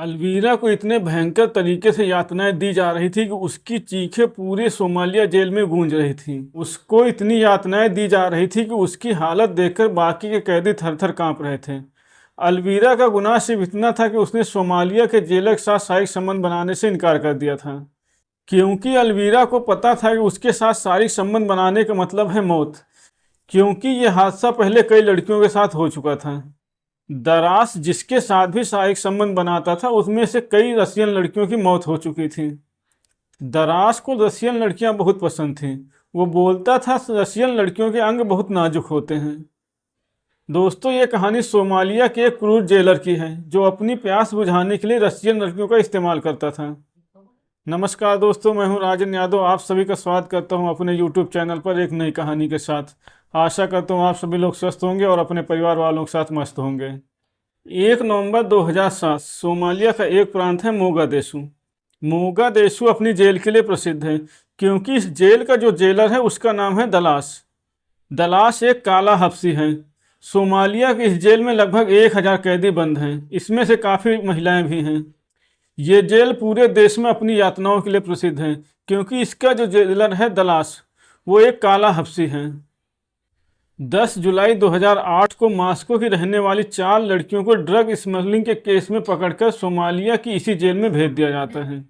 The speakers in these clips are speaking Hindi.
अलवीरा को इतने भयंकर तरीके से यातनाएं दी जा रही थी कि उसकी चीखें पूरे सोमालिया जेल में गूंज रही थी। उसको इतनी यातनाएं दी जा रही थी कि उसकी हालत देखकर बाकी के कैदी थर थर कांप रहे थे। अलवीरा का गुनाह सिर्फ इतना था कि उसने सोमालिया के जेलर के साथ शारीरिक संबंध बनाने से इनकार कर दिया था, क्योंकि अलवीरा को पता था कि उसके साथ शारीरिक संबंध बनाने का मतलब है मौत, क्योंकि यह हादसा पहले कई लड़कियों के साथ हो चुका था। दरास जिसके साथ भी शारीरिक संबंध बनाता था उसमें से कई रशियन लड़कियों की मौत हो चुकी थी। दरास को रशियन लड़कियां बहुत पसंद थीं। वो बोलता था रशियन लड़कियों के अंग बहुत नाजुक होते हैं। दोस्तों, ये कहानी सोमालिया के एक क्रूर जेलर की है जो अपनी प्यास बुझाने के लिए रशियन लड़कियों का इस्तेमाल करता था। नमस्कार दोस्तों, मैं हूं राजन यादव। आप सभी का स्वागत करता हूं अपने यूट्यूब चैनल पर एक नई कहानी के साथ। आशा करता हूं आप सभी लोग स्वस्थ होंगे और अपने परिवार वालों के साथ मस्त होंगे। 1 नवंबर 2007 सोमालिया का एक प्रांत है मोगादेशु। मोगादेशु अपनी जेल के लिए प्रसिद्ध है, क्योंकि इस जेल का जो जेलर है उसका नाम है दलास। दलास एक काला हब्सी है। सोमालिया की इस जेल में लगभग 1000 कैदी बंद हैं। इसमें से काफ़ी महिलाएं भी हैं। ये जेल पूरे देश में अपनी यातनाओं के लिए प्रसिद्ध है, क्योंकि इसका जो जेलर है दलास, वो एक काला हब्सी है। 10 जुलाई 2008 को मास्को की रहने वाली 4 लड़कियों को ड्रग स्मगलिंग के केस में पकड़कर सोमालिया की इसी जेल में भेज दिया जाता है।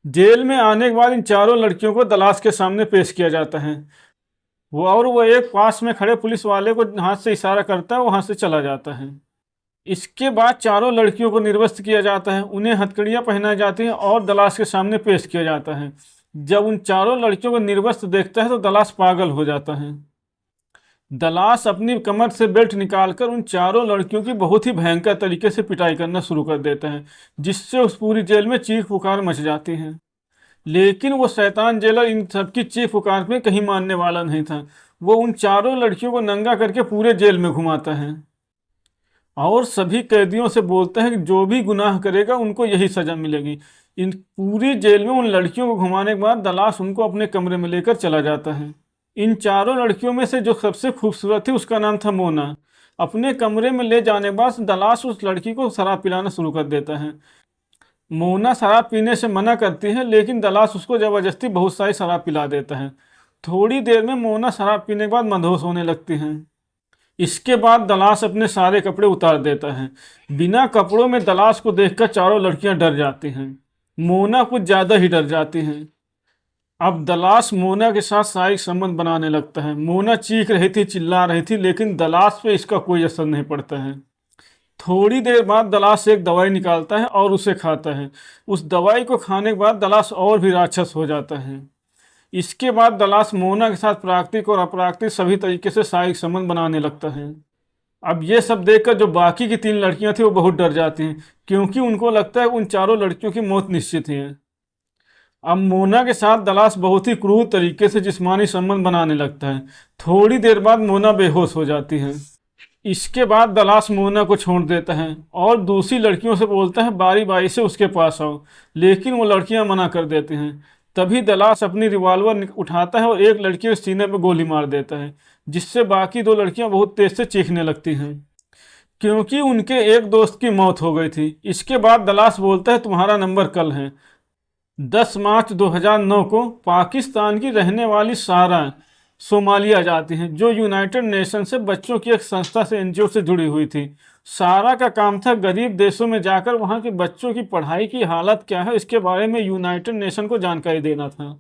जेल में आने के बाद इन चारों लड़कियों को दलास के सामने पेश किया जाता है। वो एक पास में खड़े पुलिस वाले को हाथ से इशारा करता है, वहां से चला जाता है। इसके बाद चारों लड़कियों को निर्वस्त्र किया जाता है, उन्हें हथकड़ियाँ पहनाई जाती हैं और दलास के सामने पेश किया जाता है। जब उन चारों लड़कियों को निर्वस्त्र देखता है तो दलास पागल हो जाता है। दलास अपनी कमर से बेल्ट निकालकर उन चारों लड़कियों की बहुत ही भयंकर तरीके से पिटाई करना शुरू कर देता है, जिससे उस पूरी जेल में चीख पुकार मच जाती है। लेकिन वो शैतान जेलर इन सबकी चीख पुकार में कहीं मानने वाला नहीं था। वो उन चारों लड़कियों को नंगा करके पूरे जेल में घुमाता है और सभी कैदियों से बोलता है कि जो भी गुनाह करेगा उनको यही सजा मिलेगी। इन पूरी जेल में उन लड़कियों को घुमाने के बाद दलास उनको अपने कमरे में लेकर चला जाता है। इन चारों लड़कियों में से जो सबसे खूबसूरत थी उसका नाम था मोना। अपने कमरे में ले जाने के बाद दलास उस लड़की को शराब पिलाना शुरू कर देता है। मोना शराब पीने से मना करती है, लेकिन दलास उसको ज़बरदस्ती बहुत सारी शराब पिला देता है। थोड़ी देर में मोना शराब पीने के बाद मदहोश होने लगती हैं। इसके बाद दलास अपने सारे कपड़े उतार देता है। बिना कपड़ों में दलास को देखकर चारों लड़कियां डर जाती हैं। मोना कुछ ज़्यादा ही डर जाती हैं। अब दलास मोना के साथ शारीरिक संबंध बनाने लगता है। मोना चीख रही थी, चिल्ला रही थी, लेकिन दलास पे इसका कोई असर नहीं पड़ता है। थोड़ी देर बाद दलास एक दवाई निकालता है और उसे खाता है। उस दवाई को खाने के बाद दलास और भी राक्षस हो जाता है। इसके बाद दलास मोना के साथ प्राकृतिक और अप्राकृतिक सभी तरीके से शारीरिक संबंध बनाने लगता है। अब ये सब देखकर जो बाकी की 3 लड़कियां थी वो बहुत डर जाती हैं, क्योंकि उनको लगता है उन चारों लड़कियों की मौत निश्चित है। अब मोना के साथ दलास बहुत ही क्रूर तरीके से जिस्मानी संबंध बनाने लगता है। थोड़ी देर बाद मोना बेहोश हो जाती है। इसके बाद दलास मोना को छोड़ देता है और दूसरी लड़कियों से बोलता है बारी बारी से उसके पास आओ, लेकिन वो लड़कियां मना कर देती हैं। तभी दलास अपनी रिवॉल्वर उठाता है और एक लड़की के सीने पर गोली मार देता है, जिससे बाकी 2 लड़कियां बहुत तेज से चीखने लगती हैं, क्योंकि उनके एक दोस्त की मौत हो गई थी। इसके बाद दलास बोलता है तुम्हारा नंबर कल है। 10 मार्च 2009 को पाकिस्तान की रहने वाली सारा सोमालिया जाती हैं, जो यूनाइटेड नेशन से बच्चों की एक संस्था से एनजीओ से जुड़ी हुई थी। सारा का काम था गरीब देशों में जाकर वहां के बच्चों की पढ़ाई की हालत क्या है इसके बारे में यूनाइटेड नेशन को जानकारी देना था।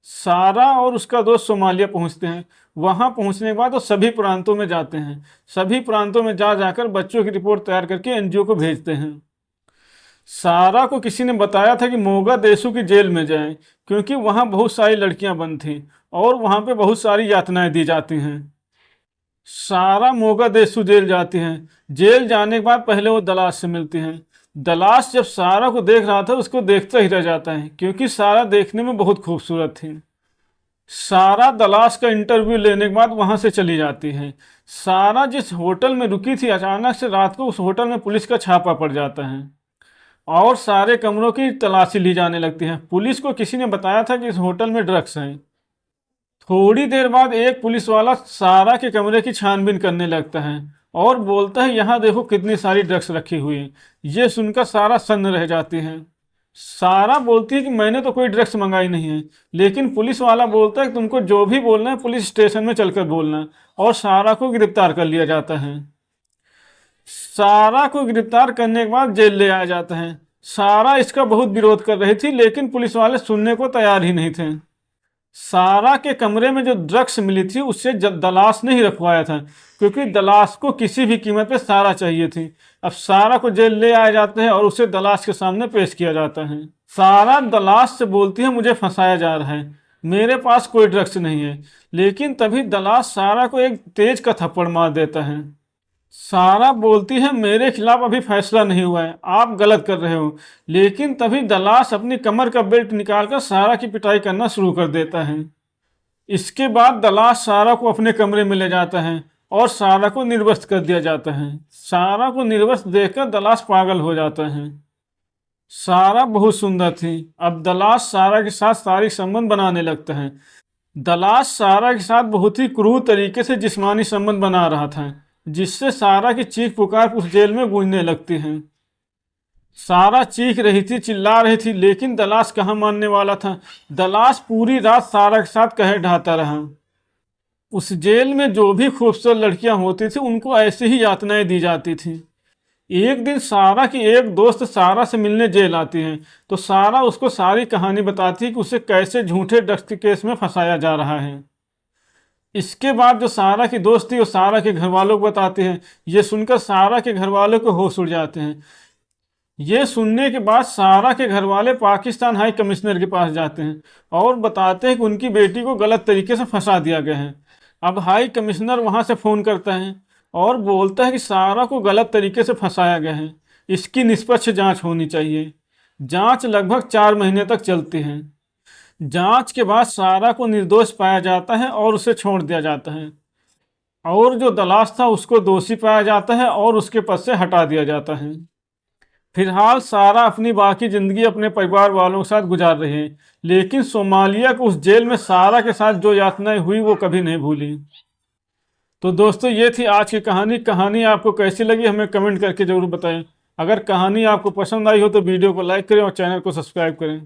सारा और उसका दोस्त सोमालिया पहुंचते हैं। वहां पहुंचने के बाद वो सभी प्रांतों में जाते हैं। सभी प्रांतों में जाकर बच्चों की रिपोर्ट तैयार करके एनजीओ को भेजते हैं। सारा को किसी ने बताया था कि मोगादेशु की जेल में जाएं, क्योंकि वहां बहुत सारी लड़कियां बंद थीं और वहां पे बहुत सारी यातनाएं दी जाती हैं। सारा मोगादेशु जेल जाती हैं। जेल जाने के बाद पहले वो दलास से मिलती हैं। दलास जब सारा को देख रहा था उसको देखता ही रह जाता है, क्योंकि सारा देखने में बहुत खूबसूरत थी। सारा दलास का इंटरव्यू लेने के बाद वहां से चली जाती है। सारा जिस होटल में रुकी थी, अचानक से रात को उस होटल में पुलिस का छापा पड़ जाता है और सारे कमरों की तलाशी ली जाने लगती है। पुलिस को किसी ने बताया था कि इस होटल में ड्रग्स हैं। थोड़ी देर बाद एक पुलिस वाला सारा के कमरे की छानबीन करने लगता है और बोलता है यहाँ देखो कितनी सारी ड्रग्स रखी हुई है। ये सुनकर सारा सन्न रह जाती है। सारा बोलती है कि मैंने तो कोई ड्रग्स मंगाई नहीं है, लेकिन पुलिस वाला बोलता है कि तुमको जो भी बोलना है पुलिस स्टेशन में चलकर बोलना, और सारा को गिरफ्तार कर लिया जाता है। सारा को गिरफ्तार करने के बाद जेल ले आया जाता है। सारा इसका बहुत विरोध कर रही थी, लेकिन पुलिस वाले सुनने को तैयार ही नहीं थे। सारा के कमरे में जो ड्रग्स मिली थी उससे दलाश नहीं रखवाया था, क्योंकि दलाश को किसी भी कीमत पे सारा चाहिए थी। अब सारा को जेल ले आया जाता है और उसे दलाश के सामने पेश किया जाता है। सारा दलाश से बोलती है मुझे फंसाया जा रहा है, मेरे पास कोई ड्रग्स नहीं है। लेकिन तभी दलाश सारा को एक तेज का थप्पड़ मार देता है। सारा बोलती है मेरे खिलाफ अभी फैसला नहीं हुआ है, आप गलत कर रहे हो। लेकिन तभी दलाश अपनी कमर का बेल्ट निकालकर सारा की पिटाई करना शुरू कर देता है। इसके बाद दलाश सारा को अपने कमरे में ले जाता है और सारा को निर्वस्त्र कर दिया जाता है। सारा को निर्वस्त्र देखकर दलाश पागल हो जाता है। सारा बहुत सुंदर थी। अब दलाश सारा के साथ शारीरिक संबंध बनाने लगता है। दलाश सारा के साथ बहुत ही क्रूर तरीके से जिस्मानी संबंध बना रहा था, जिससे सारा की चीख पुकार उस जेल में गूंजने लगती है। सारा चीख रही थी, चिल्ला रही थी, लेकिन दलाश कहाँ मानने वाला था। दलाश पूरी रात सारा के साथ कहर ढाता रहा। उस जेल में जो भी खूबसूरत लड़कियां होती थी उनको ऐसे ही यातनाएं दी जाती थी। एक दिन सारा की एक दोस्त सारा से मिलने जेल आती है, तो सारा उसको सारी कहानी बताती है कि उसे कैसे झूठे ड्रग्स के केस में फंसाया जा रहा है। इसके बाद जो सारा की दोस्त थी वो सारा के घर वालों को बताते हैं। ये सुनकर सारा के घर वालों को होश उड़ जाते हैं। ये सुनने के बाद सारा के घर वाले पाकिस्तान हाई कमिश्नर के पास जाते हैं और बताते हैं कि उनकी बेटी को गलत तरीके से फंसा दिया गया है। अब हाई कमिश्नर वहाँ से फ़ोन करता है और बोलता है कि सारा को गलत तरीके से फंसाया गया है, इसकी निष्पक्ष जाँच होनी चाहिए। जाँच लगभग 4 महीने तक चलती है। जांच के बाद सारा को निर्दोष पाया जाता है और उसे छोड़ दिया जाता है, और जो दलाश था उसको दोषी पाया जाता है और उसके पद से हटा दिया जाता है। फिलहाल सारा अपनी बाकी ज़िंदगी अपने परिवार वालों के साथ गुजार रही है, लेकिन सोमालिया को उस जेल में सारा के साथ जो यातनाएं हुई वो कभी नहीं भूली। तो दोस्तों ये थी आज की कहानी आपको कैसी लगी हमें कमेंट करके ज़रूर बताएं। अगर कहानी आपको पसंद आई हो तो वीडियो को लाइक करें और चैनल को सब्सक्राइब करें।